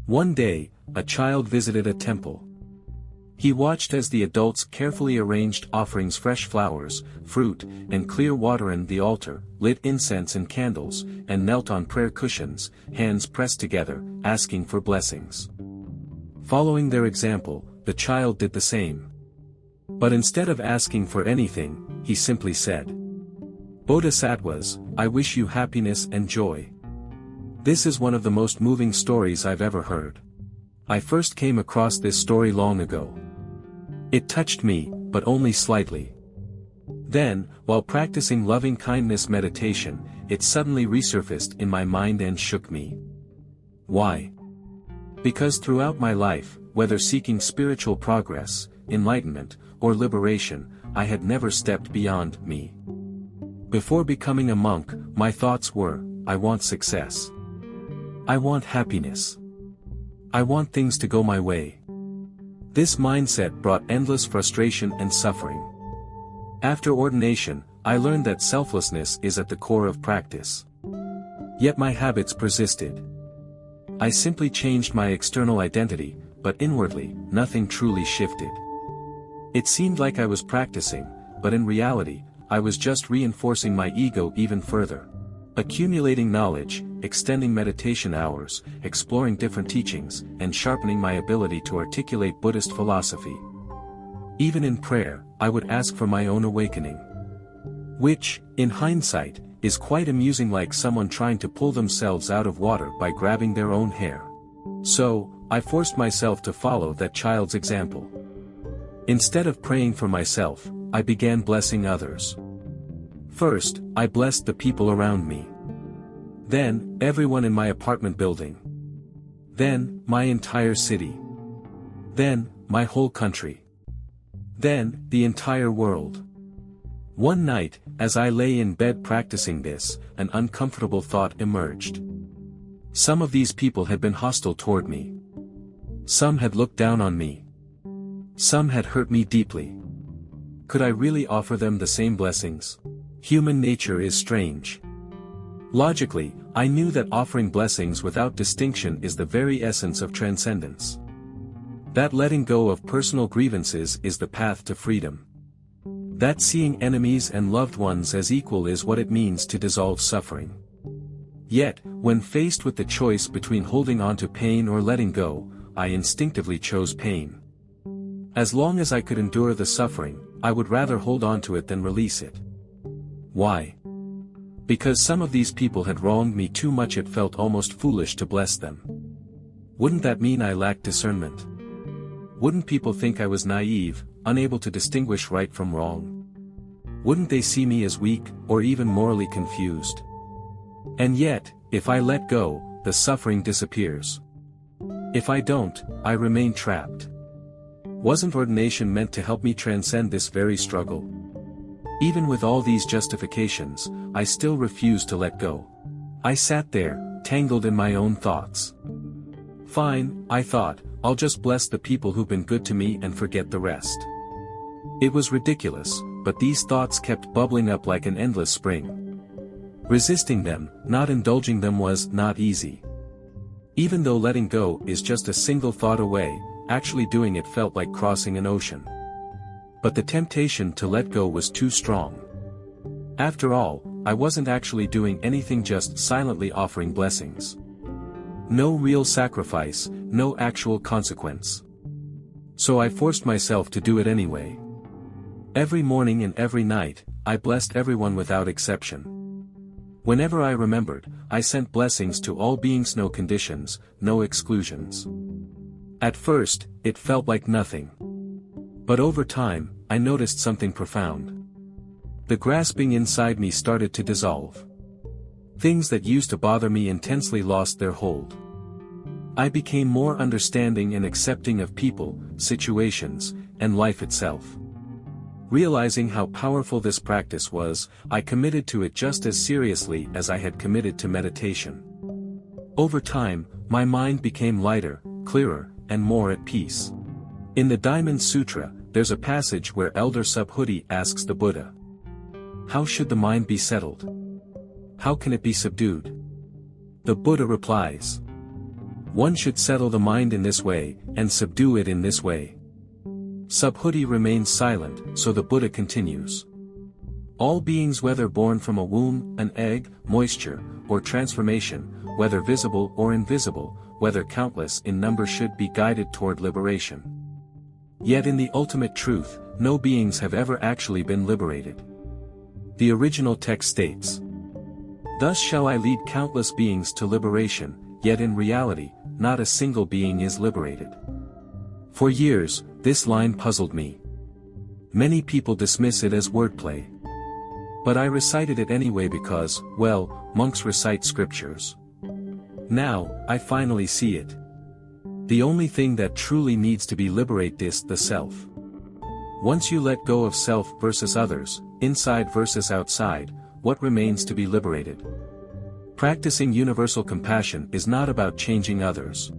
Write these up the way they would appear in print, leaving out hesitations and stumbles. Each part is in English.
One day, a child visited a temple. He watched as the adults carefully arranged offerings, fresh flowers, fruit, and clear water in the altar, lit incense and candles, and knelt on prayer cushions, hands pressed together, asking for blessings. Following their example, the child did the same. But instead of asking for anything, he simply said, "Bodhisattvas, I wish you happiness and joy." This is one of the most moving stories I've ever heard. I first came across this story long ago. It touched me, but only slightly. Then, while practicing loving-kindness meditation, it suddenly resurfaced in my mind and shook me. Why? Because throughout my life, whether seeking spiritual progress, enlightenment, or liberation, I had never stepped beyond me. Before becoming a monk, my thoughts were, I want success. I want happiness. I want things to go my way. This mindset brought endless frustration and suffering. After ordination, I learned that selflessness is at the core of practice. Yet my habits persisted. I simply changed my external identity, but inwardly, nothing truly shifted. It seemed like I was practicing, but in reality, I was just reinforcing my ego even further. Accumulating knowledge, extending meditation hours, exploring different teachings, and sharpening my ability to articulate Buddhist philosophy. Even in prayer, I would ask for my own awakening. Which, in hindsight, is quite amusing, like someone trying to pull themselves out of water by grabbing their own hair. So, I forced myself to follow that child's example. Instead of praying for myself, I began blessing others. First, I blessed the people around me. Then, everyone in my apartment building. Then, my entire city. Then, my whole country. Then, the entire world. One night, as I lay in bed practicing this, an uncomfortable thought emerged. Some of these people had been hostile toward me. Some had looked down on me. Some had hurt me deeply. Could I really offer them the same blessings? Human nature is strange. Logically, I knew that offering blessings without distinction is the very essence of transcendence. That letting go of personal grievances is the path to freedom. That seeing enemies and loved ones as equal is what it means to dissolve suffering. Yet, when faced with the choice between holding on to pain or letting go, I instinctively chose pain. As long as I could endure the suffering, I would rather hold on to it than release it. Why? Because some of these people had wronged me too much. It felt almost foolish to bless them. Wouldn't that mean I lacked discernment? Wouldn't people think I was naive, unable to distinguish right from wrong? Wouldn't they see me as weak, or even morally confused? And yet, if I let go, the suffering disappears. If I don't, I remain trapped. Wasn't ordination meant to help me transcend this very struggle? Even with all these justifications, I still refused to let go. I sat there, tangled in my own thoughts. Fine, I thought, I'll just bless the people who've been good to me and forget the rest. It was ridiculous, but these thoughts kept bubbling up like an endless spring. Resisting them, not indulging them, was not easy. Even though letting go is just a single thought away, actually doing it felt like crossing an ocean. But the temptation to let go was too strong. After all, I wasn't actually doing anything, just silently offering blessings. No real sacrifice, no actual consequence. So I forced myself to do it anyway. Every morning and every night, I blessed everyone without exception. Whenever I remembered, I sent blessings to all beings, no conditions, no exclusions. At first, it felt like nothing. But over time, I noticed something profound. The grasping inside me started to dissolve. Things that used to bother me intensely lost their hold. I became more understanding and accepting of people, situations, and life itself. Realizing how powerful this practice was, I committed to it just as seriously as I had committed to meditation. Over time, my mind became lighter, clearer, and more at peace. In the Diamond Sutra, there's a passage where Elder Subhuti asks the Buddha, "How should the mind be settled? How can it be subdued?" The Buddha replies, One should settle the mind in this way, and subdue it in this way. Subhuti remains silent, so the Buddha continues. All beings, whether born from a womb, an egg, moisture, or transformation, whether visible or invisible, whether countless in number, should be guided toward liberation. Yet in the ultimate truth, no beings have ever actually been liberated. The original text states, "Thus shall I lead countless beings to liberation," yet in reality, not a single being is liberated. For years, this line puzzled me. Many people dismiss it as wordplay. But I recited it anyway because, well, monks recite scriptures. Now, I finally see it. The only thing that truly needs to be liberated is the self. Once you let go of self versus others, inside versus outside, what remains to be liberated? Practicing universal compassion is not about changing others.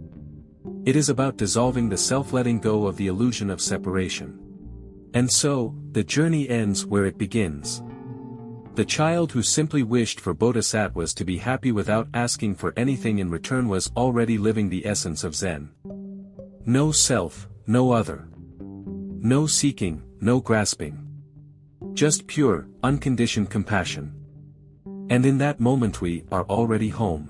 It is about dissolving the self, letting go of the illusion of separation. And so, the journey ends where it begins. The child who simply wished for Bodhisattvas to be happy without asking for anything in return was already living the essence of Zen. No self, no other. No seeking, no grasping. Just pure, unconditioned compassion. And in that moment we are already home.